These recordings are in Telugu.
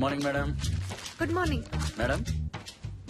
Morning madam. Good morning. Madam,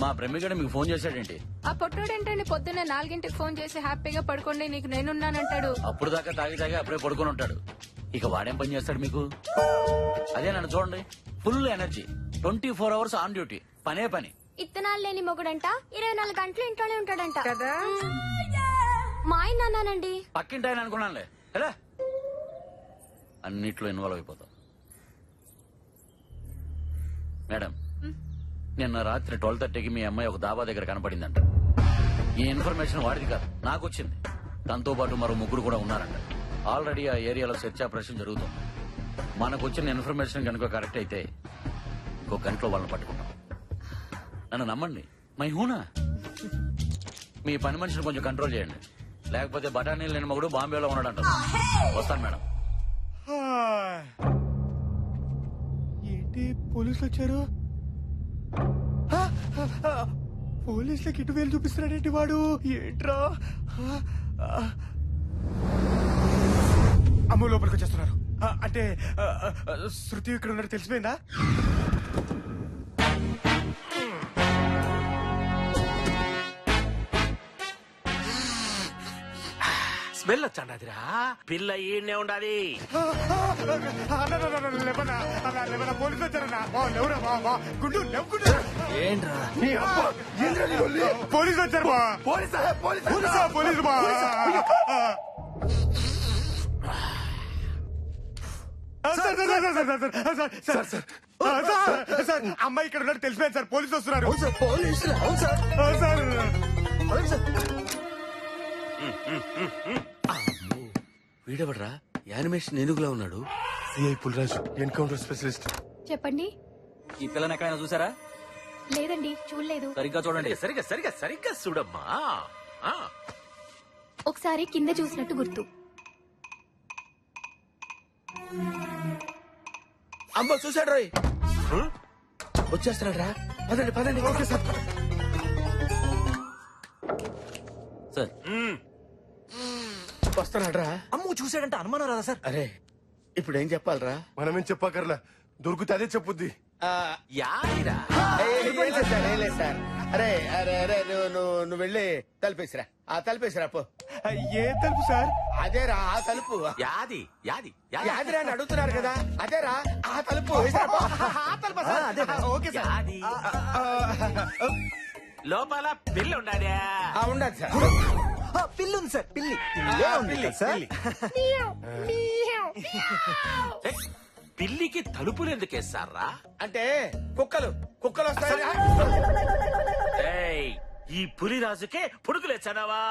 మా బ్రహ్మిగడ మీకు ఫోన్ చేశాడేంటి? ఆ పొట్టోడేంటండి పొద్దున్నే 4ంటికి ఫోన్ చేసి హ్యాపీగా పడుకోండి నీకు నేనున్నానంటాడు. అప్పుడు దాకా తాగి అప్పుడే పడుకొని ఉంటాడు. ఇక వాడేం పని చేస్తాడు మీకు? అదే నన్ను చూడండి, full energy, 24 hours on duty, పనే పని. ఇత్తనాలు లేని మొగుడంట 24 గంటలు ఇంట్లోనే ఉంటాడంట కదా. మా ఆయన అన్నానండి. పక్కింటి ఆయన అనుకున్నానులే. ఎలా అన్నిట్లో ఇన్వాల్వ్ అయిపోతాం. మేడం, నిన్న రాత్రి 12:30కి మీ అమ్మాయి ఒక దాబా దగ్గర కనపడిందంట. ఈ ఇన్ఫర్మేషన్ వాడిది కాదు, నాకు వచ్చింది. తనతో పాటు మరో ముగ్గురు కూడా ఉన్నారంట. ఆల్రెడీ ఆ ఏరియాలో సెర్చ్ ఆపరేషన్ జరుగుతుంది. మనకు వచ్చిన ఇన్ఫర్మేషన్ కనుక కరెక్ట్ అయితే ఇంకో గంటలో వాళ్ళని పట్టుకుంటాం. నన్ను నమ్మండి, మై హూనా. మీ పని మనిషిని కొంచెం కంట్రోల్ చేయండి, లేకపోతే బఠానీలు లేని మగుడు బాంబేలో ఉన్నాడంట. వస్తాను మేడం. ఏంటి పోలీసులు వచ్చారు? పోలీసులకి ఇటు వేలు చూపిస్తున్నాడేంటి వాడు? ఏంట్రా? అమ్మ లోపలికి వచ్చేస్తున్నారు. అంటే శృతి ఇక్కడ ఉన్నట్టు తెలిసిపోయిందా? స్మెల్ వచ్చాండి అదిరా. పిల్ల ఈడనే ఉండాలి. పోలీసులు వచ్చారన్నా. పోలీసులు వచ్చారు బా. పోలీసు బా. అమ్మాయి ఇక్కడ ఉన్నట్టు తెలిసిపోయింది సార్. పోలీసులు వస్తున్నారు. వీడెవడ్రా యానిమేషన్ ఏనుగులా ఉన్నాడు? CI Pulraju, encounter specialist. చెప్పండి. ఈ పిల్లని ఎక్కడైనా చూసారా? లేదండి, చూడలేదు. సరిగ్గా చూడండి. సరిగ్గా చూడమ్మా. ఒకసారి కింద చూసినట్టు గుర్తు. అమ్మ చూసాడు రోయ్. వచ్చేస్తున్నాడు రా. పదండి. Okay sir. సార్, వస్తున్నాడు రా. అమ్ము చూసాడంటే అనుమానం రాదా సార్? అరే ఇప్పుడు ఏం చెప్పాలరా? మనమేం చెప్పకర్లా, దొరికితే అదే చెప్పుద్ది. యాదిరా. సార్ అరే అరే అరే నువ్వు వెళ్ళి తలుపేసిరా. తలుపేసిరా పో. ఏ తలుపు సార్? అదేరా ఆ తలుపు. యాదిరా అని అడుగుతున్నారు కదా. అదేరా ఆ తలుపు. Okay sir. లోపల పిల్లి ఉండాలి. ఉండదు సార్. పిల్లి ఉంది సార్. పిల్లి సార్. పిల్లికి తలుపులు ఎందుకు వేస్తారా? అంటే కుక్కలు వస్తాయి. ఈ పులిరాజుకే పుడుకులు వచ్చానావా?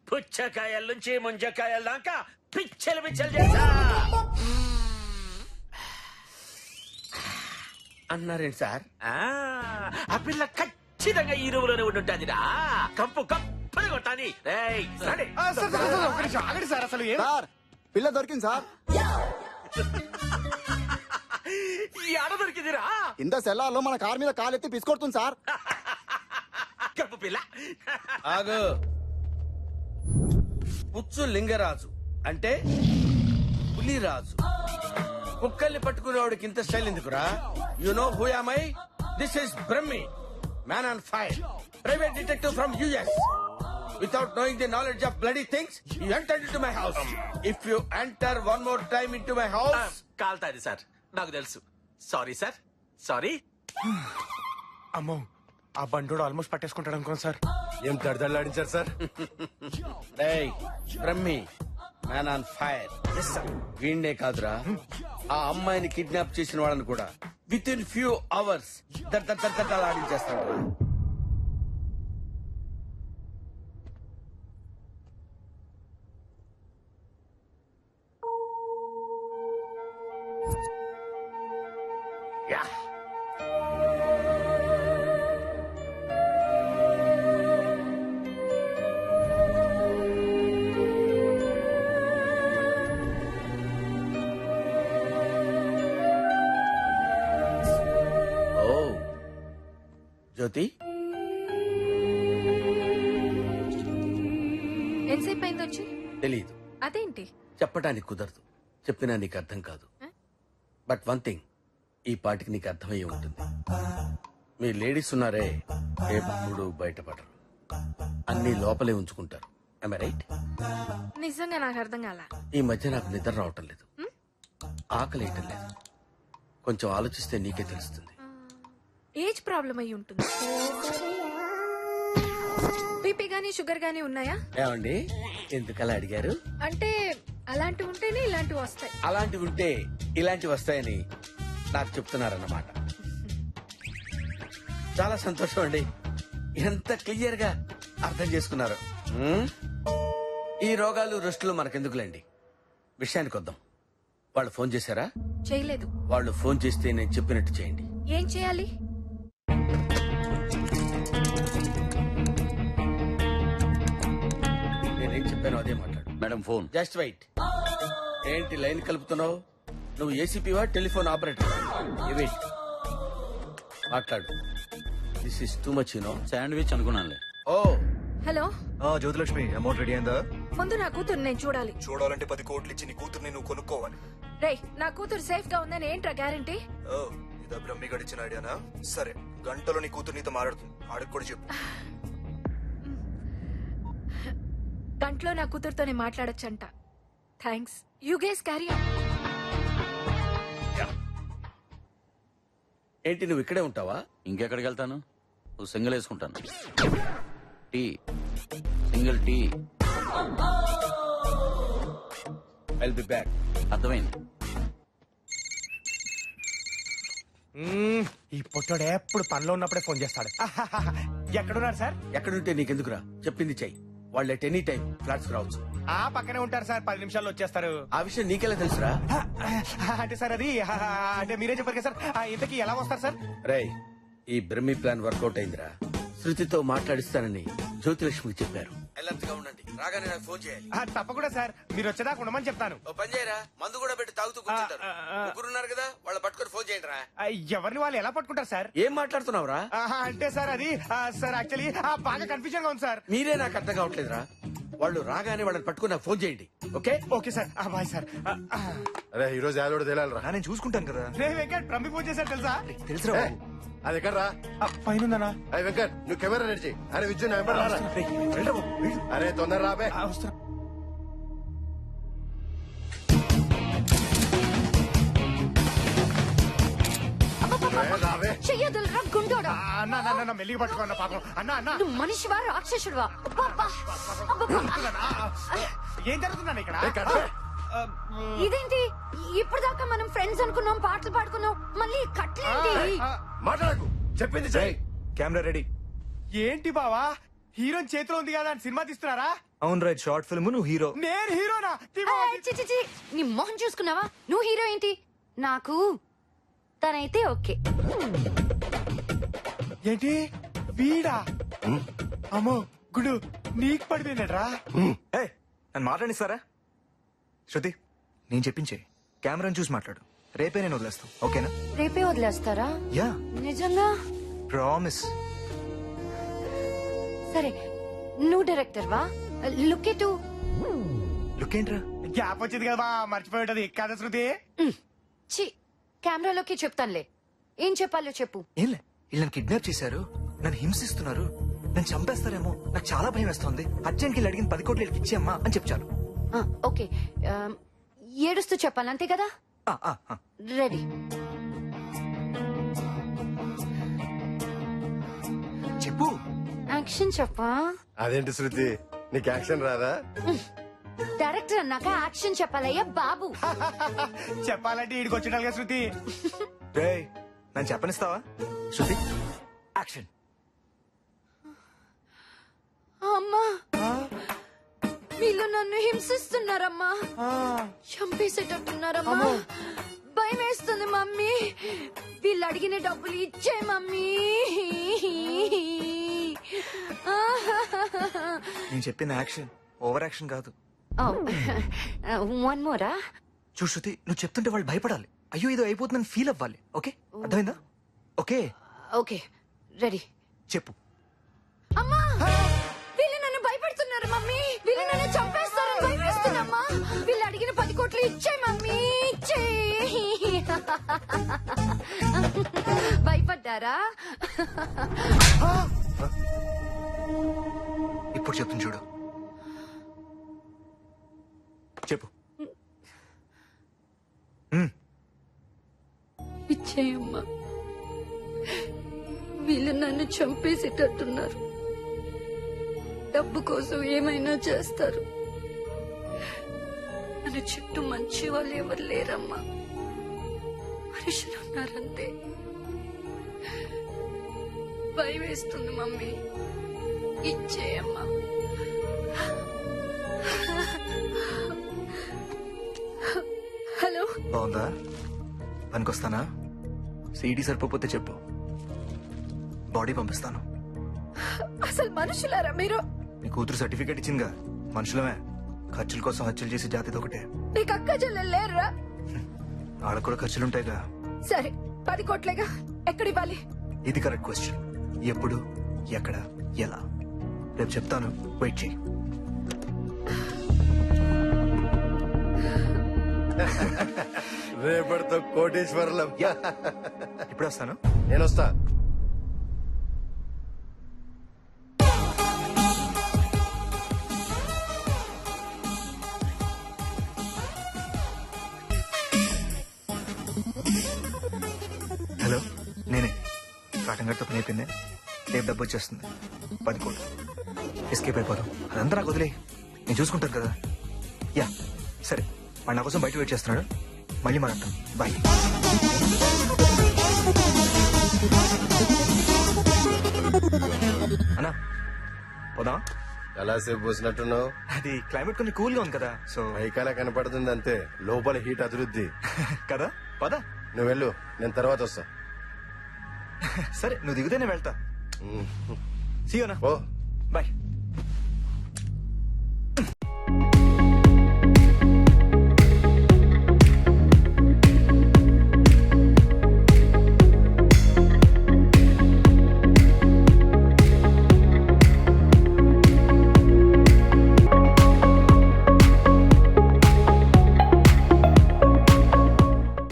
పుచ్చకాయల నుంచి ముంజకాయల దాకా పిచ్చలు చేశా అన్నారేంటి సార్? ఆ పిల్ల ఖచ్చితంగా ఈ రూములోనే ఉండుంటాదిరా. కంపు కప్పులు కొట్టాలి. ఆగండి సార్. అసలు సార్ పిల్ల దొరికింది సార్. ఈ ఆడ దొరికిందిరా. ఇంత సెల్లార్లో మన కార్ మీద కాలెత్తి పిసుకొడుతుంది సార్. కప్పు పిల్ల. ఆగు. పుచ్చు లింగరాజు అంటే పులిరాజు. కుక్కల్ని పట్టుకునేవాడికి ఇంత స్టైల్ ఎందుకురా? You know who am I? This is Brahmi, man on fire, private detective from US. Without knowing the knowledge of bloody things, you entered into my house. If you enter one more time into my house, కాల్తాది సార్. నాకు తెలుసు. Sorry sir, sorry. అమ్మో, ఆ బండోడు ఆల్మోస్ట్ పట్టేసుకుంటాడు అనుకోండి సార్. ఏం దడదలాడించారు sir? Brahmi, man on fire. వీణ్ణే కాదురా, ఆ అమ్మాయిని కిడ్నాప్ చేసిన వాళ్ళని కూడా విత్ ఇన్ ఫ్యూ అవర్స్ ఆడించేస్తాడు. జ్యోతి, ఎంతసేపు అయింది వచ్చి? తెలీదు. అదేంటి? చెప్పడానికి కుదరదు. చెప్పినా నీకు అర్థం కాదు. బట్ వన్ థింగ్, ఈ పాటికి నీకు అర్థమయ్యే ఉంటుంది. మీ లేడీస్ ఉన్నారే, ఎప్పుడు బయటపడరు, అన్ని లోపలే ఉంచుకుంటారు. Am I right? నిజంగా నాకు అర్థం కాల. ఈ మధ్య నాకు నిద్ర రావటం లేదు, ఆకలి వేయటం లేదు. కొంచెం ఆలోచిస్తే నీకే తెలుస్తుంది. ఏజ్ ప్రాబ్లం అయి ఉంటుంది. బీపీ గానీ షుగర్ గానీ ఉన్నాయా? ఏమండి ఎందుకలా అడిగారు? అంటే అలాంటివి ఉంటేనే ఇలాంటివి వస్తాయి. అలాంటివి ఉంటే ఇలాంటివి వస్తాయని నాకు చెప్తున్నారన్నమాట. చాలా సంతోషం అండి, ఎంత క్లియర్ గా అర్థం చేసుకున్నారు. ఈ రోగాలు రెస్టులు మనకెందుకులేండి, విషయానికి వద్దాం. వాళ్ళు ఫోన్ చేశారా? చేయలేదు. వాళ్ళు ఫోన్ చేస్తే నేను చెప్పినట్టు చేయండి. ఏం చేయాలి? నేనేం చెప్పానో అదే మాట్లాడు. Madam phone. Just wait. ఏంటి లైన్ కలుపుతున్నావు? నువ్వు ఏసీపీవా టెలిఫోన్ ఆపరేటర్? వెయిట్, మాట్లాడు. This is too much you know. Sandwich అనుకున్నానులే. Oh hello, Jyothilakshmi, amount ready అయిందా? ముందు నా కూతురు నేను చూడాలి. చూడాలంటే 10 కోట్లు ఇచ్చి నీ కూతుర్ని నువ్వు కొనుక్కోవాలి. రేయ్, నా కూతురు సేఫ్ గా ఉందని ఏంట్రా గ్యారంటీ? ఓ, ఇదా బ్రహ్మి గడిచిన ఐడియానా? సరే, గంటలో నీ కూతురు నీతో మాట్లాడుతుంది, ఆడికి కూడా చెప్పు. గంటలో నా కూతురుతోనే మాట్లాడొచ్చంట. Thanks. You guys carry on. ఏంటి నువ్వు ఇక్కడే ఉంటావా? ఇంకెక్కడికి వెళ్తాను? ఓ సింగిల్ వేసుకుంటాను. Tea, single tea. I'll be back. అర్థమైంది. ఈ పొట్టోడు ఎప్పుడు పనిలో ఉన్నప్పుడే ఫోన్ చేస్తాడు. ఎక్కడున్నారు సార్? ఎక్కడుంటే నీకెందుకురా, చెప్పింది చెయ్యి. వాళ్ళు ఎట్ ఎనీ టైం ఫ్లాట్స్ రావచ్చు. ఆ పక్కనే ఉంటారు సార్, 10 నిమిషాల్లో వచ్చేస్తారు. ఆ విషయం నీకెలా తెలుసురా? అంటే సార్ అది అంటే మీరే చెప్పారు కదా సార్. ఇంతకీ ఎలా వస్తారు సార్? రేయ్, ఈ బ్రహ్మి ప్లాన్ వర్కౌట్ అయిందిరా. శృతితో మాట్లాడిస్తానని జ్యోతిలక్ష్మికి చెప్పారు. ఎల్లంతగా ఉండండి, రాగానే నాకు ఫోన్ చేయాలి. తప్పకుండా సార్, మీరు వచ్చేదాకా ఉండమని చెప్తాను. ఓ పని చేయరా, మందు కూడా పెట్టి తాగుతూ కూర్చుంటారు. ముగ్గురున్నారు కదా, వాళ్ళ పట్టుకొని ఫోన్ చేయండి రా. ఎవరిని వాళ్ళు ఎలా పట్టుకుంటారు సార్? ఏం మాట్లాడుతున్నావురా? అంటే సార్ అది సార్ యాక్చువల్లీ బాగా కన్ఫ్యూజన్ గా ఉంది సార్. మీరే నాకు అర్థం కావట్లేదురా. వాళ్ళు రాగానే వాళ్ళని పట్టుకుని నాకు ఫోన్ చేయండి. Okay okay sir. Bye sir. అరే ఈ రోజు యాదోడు తేలాలరా. నేను చూసుకుంటాను కదా. రే వెంకట్, ప్రమి ఫోన్ చేశారు తెలుసా? తెలుసురా బాబు. అది ఎక్కడ రా? పైన ఉందన్నా. అరే వెంకట్, నువ్వు కెమెరా నడిచి. అరే విద్యు నా వెంబడి రారా. రేయ్, వెళ్ళరా బాబు, వెళ్ళు. అరే తొందర రాబే. వస్తున్నా. రాబే. చెయ్యదులరా గుండోడా. అన్న అన్న అన్న మెల్లిగా పట్టుకోన్న పాపం. అన్న అన్న నువ్వు మనిషివా రాక్షసుడివా? అబ్బబ్బా. అబ్బబ్బా. ఏం జరుగుతుందన్న ఇక్కడ? ఏ కట్టే. ఇదేంటి ఇప్పటిదాకా మనం ఫ్రెండ్స్ అనుకున్నాం, పాటలు పాడుకున్నాం, మళ్ళీ కట్లేంటి? మాట్లాడకు, చెప్పింది చెయ్యి. Camera ready. ఏంటి బావా, హీరోయిన్ చేతిలో ఉంది కదా అని సినిమా తీస్తున్నారా? అవును రైట్, షార్ట్ ఫిల్మ్, నువ్వు హీరో. నేను హీరోనా? ఏయ్, చి, చి, చి. నీ మొహం చూసుకున్నావా? నువ్వు హీరో ఏంటి? నాకు తనైతే ఓకే. ఏంటి వీడా? అమ్మో గుడు, నీకు పడిపోయినట్రా. ఏ, నన్ను మాట్లాడిస్తారా? శృతి, నేను చెప్పించే, కెమెరాని చూసి మాట్లాడు. రేపే నేను వదిలేస్తాను, ఓకేనా? రేపే వదిలేస్తారా? యా, నిజంగా? ప్రామిస్. సరే, నువ్వు డైరెక్టర్ వా? లుక్ ఎటు. లుక్ ఏంట్రా? గ్యాప్ వచ్చింది కదా, మర్చిపోయి ఉంటది కదా శృతి. చి, కెమెరాలోకి చెప్తానులే. ఏం చెప్పాలో చెప్పు. ఏంలే, వీళ్ళు నన్ను కిడ్నాప్ చేశారు, నన్ను హింసిస్తున్నారు, నన్ను చంపేస్తారేమో, నాకు చాలా భయం వేస్తుంది. అర్జెంట్కి వీళ్ళు అడిగిన 10 కోట్లు ఇచ్చేయమ్మా అని చెప్పాను. ఓకే, ఏడుస్తూ చెప్పాలి అంతే కదా? రెడీ. చెప్పు. యాక్షన్ చెప్పా. అదేంటి శృతి, నీకు యాక్షన్ రాదా? డైరెక్టర్ అన్నాక యాక్షన్ చెప్పాలయ్యా బాబు. చెప్పాలంటే ఈడికి వచ్చినాలిగా శృతి. రేయ్, నన్ను చెప్పనిస్తావా? శృతి, యాక్షన్. అమ్మా, వీళ్ళు నన్ను హింసిస్తున్నారమ్మా, చంపేసేటట్టున్నారమ్మా. భయం వేస్తుంది మమ్మీ. వీళ్ళు అడిగిన డబ్బులు ఇచ్చే మమ్మీ. నేను చెప్పిన యాక్షన్ ఓవర్ యాక్షన్ కాదు. వన్ మోరా. చూ శృతి, నువ్వు చెప్తుంటే వాళ్ళు భయపడాలి. అయ్యో ఏదో అయిపోతుందని ఫీల్ అవ్వాలి. ఓకే, అర్థమైందా? Okay okay, ready. చెప్పు. అమ్మా, వీళ్ళు నన్ను భయపెడుతున్నారు మమ్మీ. వీళ్ళు నన్ను చంపేస్తారని భయపేస్తున్నామ్మా. వీళ్ళు అడిగిన 10 కోట్లు ఇచ్చే మమ్మీ, ఇచ్చే. మర్చిపోయారా ఇప్పుడు చెప్తుంది చూడు. చెప్పు. ఇచ్చేయమ్మా. వీళ్ళు నన్ను చంపేసేటట్టున్నారు. డబ్బు కోసం ఏమైనా చేస్తారు. మన చుట్టూ మంచి వాళ్ళు ఎవరు లేరమ్మా. మనుషులు ఉన్నారంతే. భయం వేస్తుంది మమ్మీ. ఇచ్చేయమ్మా. హలో, బాగుందా? పనికొస్తానా? సీడీ సరిపోతే చెప్పు, బాడీ పంపిస్తాను. అసలు మనుషులారా మీరు? నీ కూతురు సర్టిఫికేట్ ఇచ్చిందిగా, మనుషులమే. ఖర్చుల కోసం హత్యలు చేసే జాతిది ఒకటే. నీకు అక్క చెల్లెలు లేరురా? వాళ్ళకు కూడా ఖర్చులుంటాయిగా. సరే 10 కోట్లేగా, ఎక్కడివ్వాలి? ఇది కరెక్ట్ క్వశ్చన్. ఎప్పుడు, ఎక్కడ, ఎలా? రేపు చెప్తాను, వెయిట్ చేయి. రేపటితో కోటేశ్వరులం. ఇప్పుడు వస్తాను. నేను వస్తా. హలో, నేనే. కాటన్ గట్టు పని అయిపోయింది. రేపు డబ్బు వచ్చేస్తుంది. 10 కోట్లు. ఎస్కేప్ అయిపోదాం. అదంతా నాకు వదిలే, నేను చూసుకుంటాను కదా. యా సరే, వాడు నా కోసం బయట వెయిట్ చేస్తున్నాడు. మళ్ళీ మాట్లాడతాం. బాయ్. అన్నా పోదాం. ఎలా సేపు పోసినట్టున్నావు? అది క్లైమేట్ కొంచెం కూల్ గా ఉంది కదా, సో పైకాల కనపడుతుంది అంతే, లోపల హీట్ అభివృద్ధి. కదా. పదా. నువ్వు వెళ్ళు, నేను తర్వాత వస్తా. సరే, నువ్వు దిగుతేనే వెళ్తా. సీ యూ అన్నా. ఓ బాయ్.